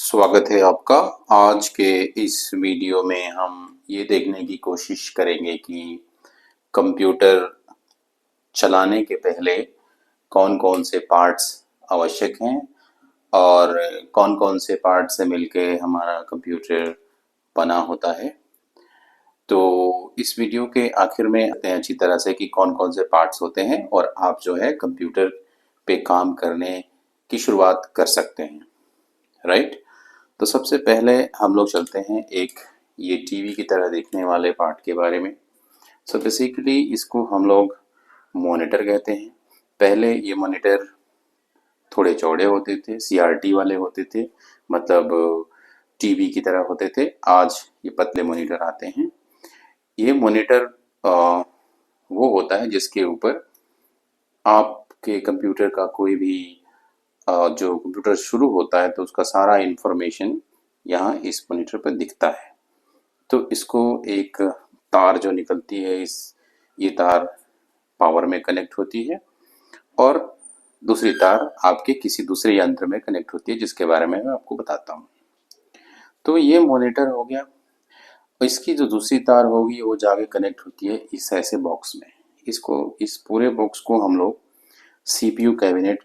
स्वागत है आपका। आज के इस वीडियो में हम ये देखने की कोशिश करेंगे कि कंप्यूटर चलाने के पहले कौन-कौन से पार्ट्स आवश्यक हैं और कौन-कौन से पार्ट से मिलके हमारा कंप्यूटर बना होता है। तो इस वीडियो के आखिर में आते हैं अच्छी तरह से कि कौन-कौन से पार्ट्स होते हैं और आप जो है कंप्यूटर पे काम करने की शुरुआत कर सकते हैं, राइट? तो सबसे पहले हम लोग चलते हैं एक ये टीवी की तरह दिखने वाले पार्ट के बारे में। सो बेसिकली इसको हम लोग मॉनिटर कहते हैं। पहले ये मॉनिटर थोड़े चौड़े होते थे, सीआरटी वाले होते थे, मतलब टीवी की तरह होते थे। आज ये पतले मॉनिटर आते हैं। ये मॉनिटर वो होता है जिसके ऊपर आपके कंप्यूटर का कोई भी जो कंप्यूटर शुरू होता है तो उसका सारा इंफॉर्मेशन यहाँ इस मॉनिटर पर दिखता है। तो इसको एक तार जो निकलती है ये तार पावर में कनेक्ट होती है और दूसरी तार आपके किसी दूसरे यंत्र में कनेक्ट होती है जिसके बारे में मैं आपको बताता हूँ। तो ये मॉनिटर हो गया। इसकी जो दूसरी तार होगी वो जाके कनेक्ट होती है इस ऐसे बॉक्स में। इस पूरे बॉक्स को हम लोग सीपीयू कैबिनेट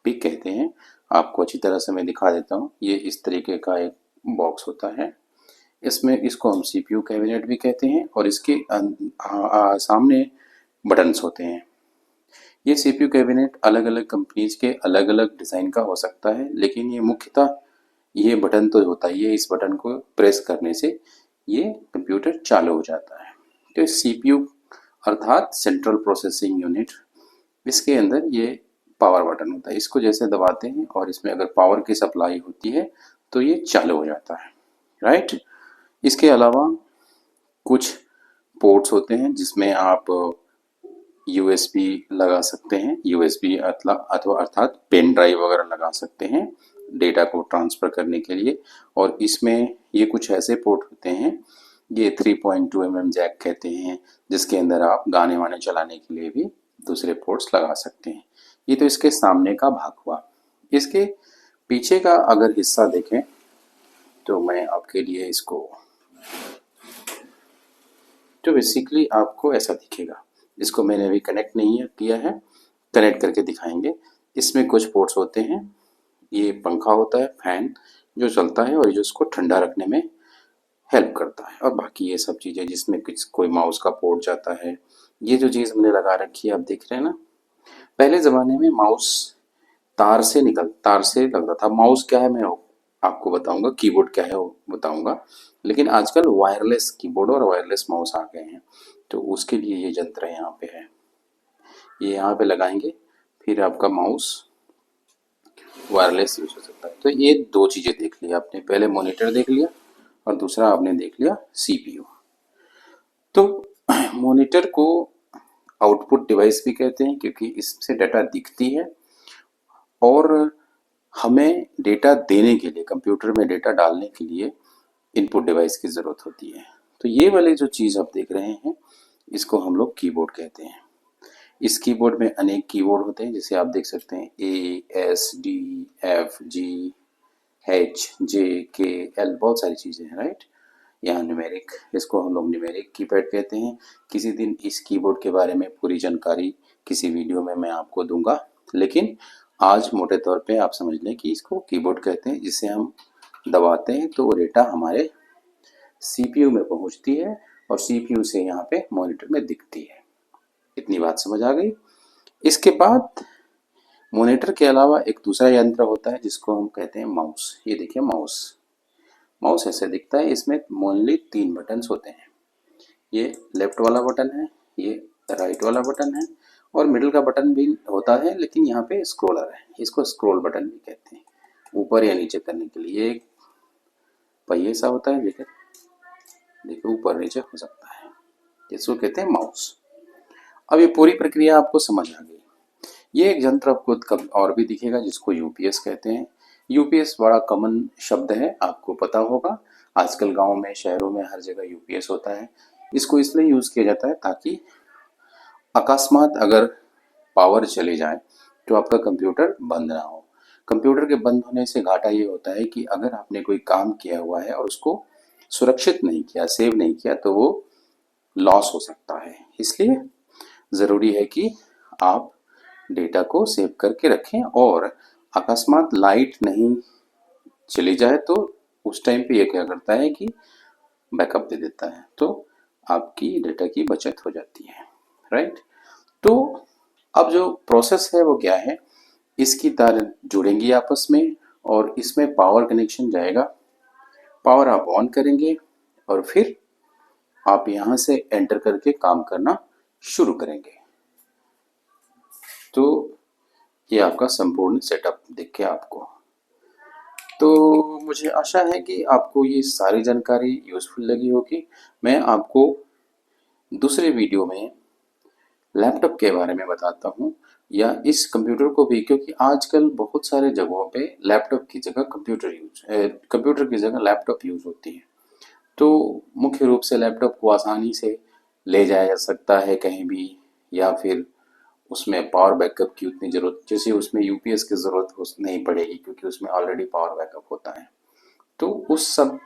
भी कहते हैं। आपको अच्छी तरह से मैं दिखा देता हूँ। ये इस तरीके का एक बॉक्स होता है। इसको हम सीपीयू कैबिनेट भी कहते हैं और इसके सामने बटन्स होते हैं। ये सीपीयू कैबिनेट अलग अलग कंपनीज के अलग अलग डिज़ाइन का हो सकता है, लेकिन ये मुख्यतः ये बटन तो होता ही है। इस बटन को प्रेस करने से ये कंप्यूटर चालू हो जाता है। तो सीपीयू अर्थात सेंट्रल प्रोसेसिंग यूनिट, इसके अंदर ये पावर बटन होता है। इसको जैसे दबाते हैं और इसमें अगर पावर की सप्लाई होती है तो ये चालू हो जाता है, राइट? इसके अलावा कुछ पोर्ट्स होते हैं जिसमें आप यूएसबी लगा सकते हैं। यूएसबी अथवा अर्थात पेन ड्राइव वगैरह लगा सकते हैं डेटा को ट्रांसफ़र करने के लिए। और इसमें ये कुछ ऐसे पोर्ट होते हैं, ये 3.2 mm जैक कहते हैं, जिसके अंदर आप गाने वाने चलाने के लिए भी दूसरे पोर्ट्स लगा सकते हैं। ये तो इसके सामने का भाग हुआ। इसके पीछे का अगर हिस्सा देखें तो मैं आपके लिए इसको, तो बेसिकली आपको ऐसा दिखेगा। इसको मैंने अभी कनेक्ट नहीं किया है, कनेक्ट करके दिखाएंगे। इसमें कुछ पोर्ट्स होते हैं। ये पंखा होता है, फैन जो चलता है और जो इसको ठंडा रखने में हेल्प करता है, और बाकी ये सब चीज़ें जिसमें कोई माउस का पोर्ट जाता है। ये जो चीज़ मैंने लगा रखी है आप देख रहे हैं ना, पहले ज़माने में माउस तार से लगता था। माउस क्या है मैं आपको बताऊंगा, कीबोर्ड क्या है वो बताऊंगा, लेकिन आजकल वायरलेस कीबोर्ड और वायरलेस माउस आ गए हैं। तो उसके लिए ये यंत्र यहाँ पे है, ये यहाँ पे लगाएंगे, फिर आपका माउस वायरलेस यूज हो सकता है। तो ये दो चीज़ें देख ली आपने, पहले मॉनिटर देख लिया और दूसरा आपने देख लिया सीपीयू। तो मॉनिटर को आउटपुट डिवाइस भी कहते हैं क्योंकि इससे डाटा दिखती है और हमें डेटा देने के लिए, कंप्यूटर में डेटा डालने के लिए इनपुट डिवाइस की ज़रूरत होती है। तो ये वाली जो चीज़ आप देख रहे हैं इसको हम लोग कीबोर्ड कहते हैं। इस कीबोर्ड में अनेक कीबोर्ड होते हैं, जैसे आप देख सकते हैं ASDFG HJKL, बहुत सारी चीज़ें हैं, राइट? यहाँ न्यूमेरिक, इसको हम लोग न्यूमेरिक कीपैड कहते हैं। किसी दिन इस कीबोर्ड के बारे में पूरी जानकारी किसी वीडियो में मैं आपको दूंगा, लेकिन आज मोटे तौर पे आप समझ लें कि इसको कीबोर्ड कहते हैं। जिसे हम दबाते हैं तो वो डेटा हमारे सीपीयू में पहुंचती है और सीपीयू से यहाँ पे मॉनिटर में दिखती है। इतनी बात समझ आ गई। इसके बाद मॉनिटर के अलावा एक दूसरा यंत्र होता है जिसको हम कहते हैं माउस। ये देखिए माउस ऐसे दिखता है। इसमें ओनली 3 बटन्स होते हैं। ये लेफ्ट वाला बटन है, ये राइट वाला बटन है और मिडिल का बटन भी होता है, लेकिन यहाँ पे स्क्रोलर है। इसको स्क्रोल बटन भी कहते हैं, ऊपर या नीचे करने के लिए। एक पहिए सा होता है, देखिए ऊपर नीचे हो सकता है, इसको कहते हैं माउस। अब ये पूरी प्रक्रिया आपको समझ आ गई। ये एक यंत्र आपको कब और भी दिखेगा जिसको यूपीएस कहते हैं। यूपीएस बड़ा कॉमन शब्द है, आपको पता होगा। आजकल गांव में, शहरों में हर जगह यूपीएस होता है। इसको इसलिए यूज़ किया जाता है ताकि अकस्मात अगर पावर चले जाए तो आपका कंप्यूटर बंद ना हो। कंप्यूटर के बंद होने से घाटा ये होता है कि अगर आपने कोई काम किया हुआ है और उसको सुरक्षित नहीं किया, सेव नहीं किया, तो वो लॉस हो सकता है। इसलिए ज़रूरी है कि आप डेटा को सेव करके रखें, और अकस्मात लाइट नहीं चली जाए तो उस टाइम पे ये क्या करता है कि बैकअप दे देता है, तो आपकी डेटा की बचत हो जाती है, राइट। तो अब जो प्रोसेस है वो क्या है, इसकी तार जुड़ेंगी आपस में और इसमें पावर कनेक्शन जाएगा। पावर आप ऑन करेंगे और फिर आप यहाँ से एंटर करके काम करना शुरू करेंगे। तो ये आपका संपूर्ण सेटअप दिख गया आपको। तो मुझे आशा है कि आपको ये सारी जानकारी यूज़फुल लगी होगी। मैं आपको दूसरे वीडियो में लैपटॉप के बारे में बताता हूँ, या इस कंप्यूटर को भी, क्योंकि आजकल बहुत सारे जगहों पे लैपटॉप की जगह कंप्यूटर की जगह लैपटॉप यूज़ होती है। तो मुख्य रूप से लैपटॉप को आसानी से ले जाया जा सकता है कहीं भी, या फिर उसमें पावर बैकअप की उतनी ज़रूरत, जैसे उसमें यूपीएस की ज़रूरत नहीं पड़ेगी क्योंकि उसमें ऑलरेडी पावर बैकअप होता है। तो उस सब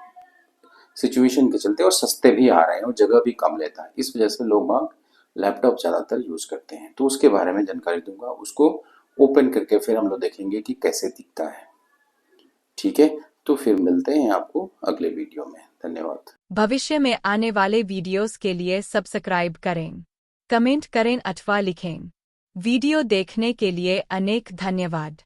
सिचुएशन के चलते, और सस्ते भी आ रहे हैं और जगह भी कम लेता है, इस वजह से लोग बाग लैपटॉप ज़्यादातर यूज़ करते हैं। तो उसके बारे में जानकारी दूंगा, उसको ओपन करके फिर हम लोग देखेंगे कि कैसे दिखता है। ठीक है, तो फिर मिलते हैं आपको अगले वीडियो में। धन्यवाद। भविष्य में आने वाले वीडियोस के लिए सब्सक्राइब करें, कमेंट करें अथवा लिखें। वीडियो देखने के लिए अनेक धन्यवाद।